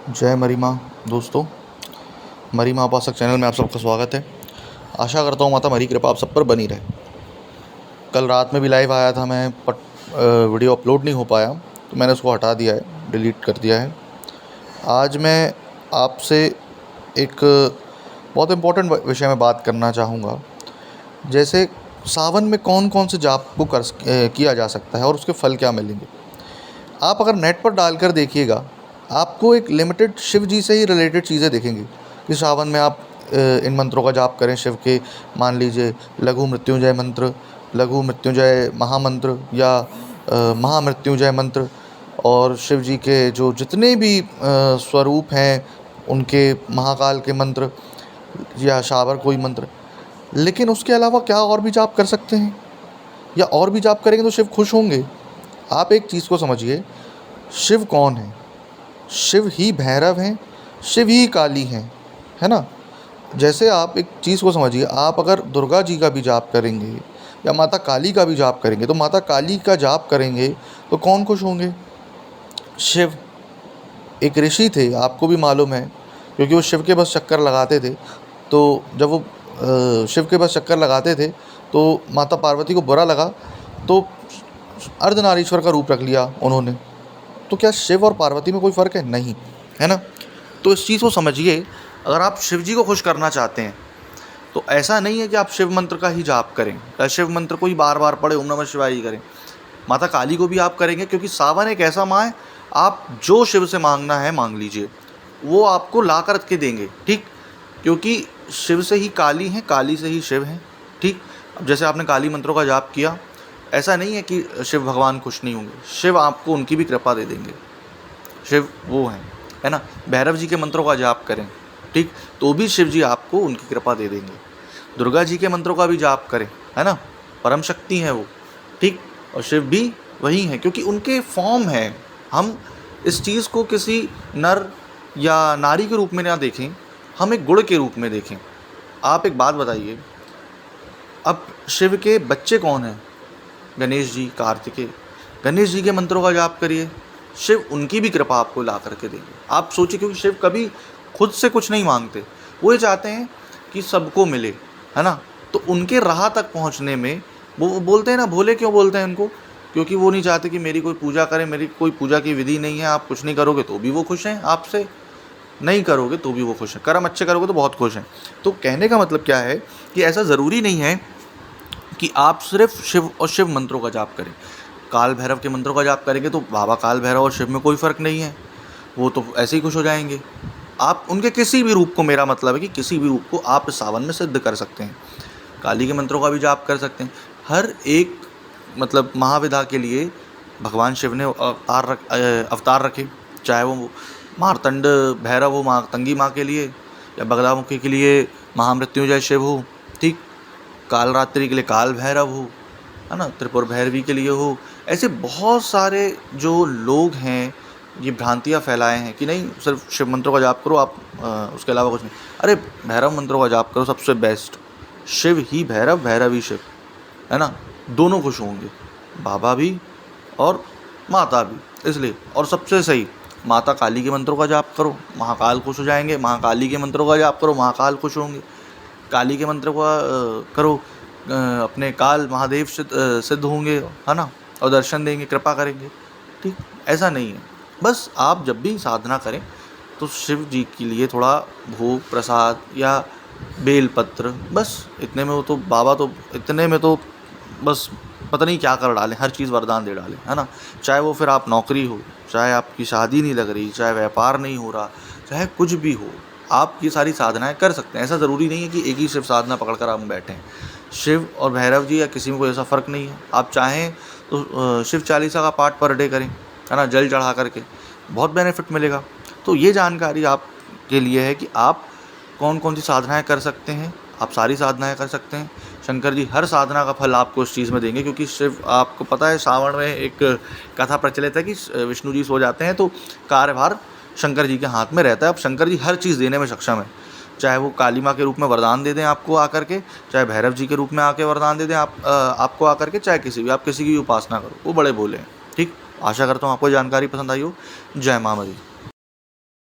जय मरी माँ। दोस्तों, मरी माँ उपासक चैनल में आप सबका स्वागत है। आशा करता हूँ माता मरी कृपा आप सब पर बनी रहे। कल रात में भी लाइव आया था मैं, वीडियो अपलोड नहीं हो पाया तो मैंने उसको हटा दिया है, डिलीट कर दिया है। आज मैं आपसे एक बहुत इम्पोर्टेंट विषय में बात करना चाहूँगा। जैसे सावन में कौन कौन से जाप को किया जा सकता है और उसके फल क्या मिलेंगे। आप अगर नेट पर डालकर देखिएगा, आपको एक लिमिटेड शिव जी से ही रिलेटेड चीज़ें दिखेंगी कि सावन में आप इन मंत्रों का जाप करें शिव के। मान लीजिए लघु मृत्युंजय मंत्र, लघु मृत्युंजय महामंत्र या महामृत्युंजय मंत्र, और शिव जी के जो जितने भी स्वरूप हैं उनके महाकाल के मंत्र या शावर कोई मंत्र। लेकिन उसके अलावा क्या और भी जाप कर सकते हैं, या और भी जाप करेंगे तो शिव खुश होंगे? आप एक चीज़ को समझिए, शिव कौन है? शिव ही भैरव हैं, शिव ही काली हैं, है ना। जैसे आप एक चीज़ को समझिए, आप अगर दुर्गा जी का भी जाप करेंगे या माता काली का भी जाप करेंगे, तो माता काली का जाप करेंगे तो कौन खुश होंगे? शिव। एक ऋषि थे, आपको भी मालूम है, क्योंकि वो शिव के बस चक्कर लगाते थे। तो जब वो शिव के बस चक्कर लगाते थे तो माता पार्वती को बुरा लगा, तो अर्धनारीश्वर का रूप रख लिया उन्होंने। तो क्या शिव और पार्वती में कोई फ़र्क है? नहीं, है ना। तो इस चीज़ को समझिए, अगर आप शिव जी को खुश करना चाहते हैं तो ऐसा नहीं है कि आप शिव मंत्र का ही जाप करें या शिव मंत्र को ही बार बार पढ़े, ओम नमः शिवाय ही करें। माता काली को भी आप करेंगे, क्योंकि सावन एक ऐसा माह है, आप जो शिव से मांगना है मांग लीजिए, वो आपको ला कर के देंगे, ठीक। क्योंकि शिव से ही काली हैं, काली से ही शिव हैं, ठीक। अब जैसे आपने काली मंत्रों का जाप किया, ऐसा नहीं है कि शिव भगवान खुश नहीं होंगे, शिव आपको उनकी भी कृपा दे देंगे। शिव वो हैं, है ना। भैरव जी के मंत्रों का जाप करें, ठीक, तो भी शिव जी आपको उनकी कृपा दे देंगे। दुर्गा जी के मंत्रों का भी जाप करें, है ना, परम शक्ति है वो, ठीक, और शिव भी वही हैं, क्योंकि उनके फॉर्म है। हम इस चीज़ को किसी नर या नारी के रूप में ना देखें, हम एक गुण के रूप में देखें। आप एक बात बताइए, अब शिव के बच्चे कौन हैं? गणेश जी, कार्तिकेय। गणेश जी के मंत्रों का जाप करिए, शिव उनकी भी कृपा आपको ला करके देंगे। आप सोचिए, क्योंकि शिव कभी खुद से कुछ नहीं मांगते, वो ये चाहते हैं कि सबको मिले, है ना। तो उनके राह तक पहुंचने में वो बोलते हैं ना, भोले क्यों बोलते हैं उनको? क्योंकि वो नहीं चाहते कि मेरी कोई पूजा करे, मेरी कोई पूजा की विधि नहीं है। आप कुछ नहीं करोगे तो भी वो खुश हैं आपसे, नहीं करोगे तो भी वो खुश हैं, कर्म अच्छे करोगे तो बहुत खुश हैं। तो कहने का मतलब क्या है कि ऐसा ज़रूरी नहीं है कि आप सिर्फ शिव और शिव मंत्रों का जाप करें। काल भैरव के मंत्रों का जाप करेंगे तो बाबा काल भैरव और शिव में कोई फ़र्क नहीं है, वो तो ऐसे ही खुश हो जाएंगे। आप उनके किसी भी रूप को, मेरा मतलब है कि किसी भी रूप को आप इस सावन में सिद्ध कर सकते हैं। काली के मंत्रों का भी जाप कर सकते हैं। हर एक मतलब महाविधा के लिए भगवान शिव ने अवतार रखे, चाहे वो मार्तंड भैरव हो मातंगी माँ के लिए, या बगलामुखी के लिए महामृत्युंजय शिव हो, ठीक, काल रात्रि के लिए काल भैरव हो, है ना, त्रिपुर भैरवी के लिए हो। ऐसे बहुत सारे जो लोग हैं, ये भ्रांतियाँ फैलाए हैं कि नहीं सिर्फ शिव मंत्रों का जाप करो आप, उसके अलावा कुछ नहीं। अरे भैरव मंत्रों का जाप करो, सबसे बेस्ट। शिव ही भैरव, भैरव ही शिव, है ना। दोनों खुश होंगे, बाबा भी और माता भी, इसलिए। और सबसे सही, माता काली के मंत्रों का जाप करो, महाकाल खुश हो जाएंगे। महाकाली के मंत्रों का जाप करो, महाकाल खुश होंगे। काली के मंत्र का करो, अपने काल महादेव सिद्ध होंगे, है ना, और दर्शन देंगे, कृपा करेंगे, ठीक। ऐसा नहीं है, बस आप जब भी साधना करें तो शिव जी के लिए थोड़ा भोग प्रसाद या बेलपत्र, बस इतने में वो तो बाबा तो इतने में तो बस पता नहीं क्या कर डालें, हर चीज़ वरदान दे डालें, है ना। चाहे वो फिर आप नौकरी हो, चाहे आपकी शादी नहीं लग रही, चाहे व्यापार नहीं हो रहा, चाहे कुछ भी हो, आप ये सारी साधनाएं कर सकते हैं। ऐसा ज़रूरी नहीं है कि एक ही शिव साधना पकड़कर आप बैठें। शिव और भैरव जी या किसी में कोई ऐसा फ़र्क नहीं है। आप चाहें तो शिव चालीसा का पाठ पर डे करें, है ना, जल चढ़ा करके, बहुत बेनिफिट मिलेगा। तो ये जानकारी आपके लिए है कि आप कौन कौन सी साधनाएं कर सकते हैं। आप सारी साधनाएं कर सकते हैं। शंकर जी हर साधना का फल आपको इस चीज़ में देंगे, क्योंकि शिव, आपको पता है सावन में एक कथा प्रचलित है कि विष्णु जी सो जाते हैं तो कार्यभार शंकर जी के हाथ में रहता है। अब शंकर जी हर चीज़ देने में सक्षम है, चाहे वो काली माँ के रूप में वरदान दे दें आपको आकर के, चाहे भैरव जी के रूप में आके वरदान दे दें आपको आकर के, चाहे किसी भी, आप किसी की भी उपासना करो, वो बड़े भोले हैं, ठीक। आशा करता हूँ आपको जानकारी पसंद आई हो। जय माँ मरी।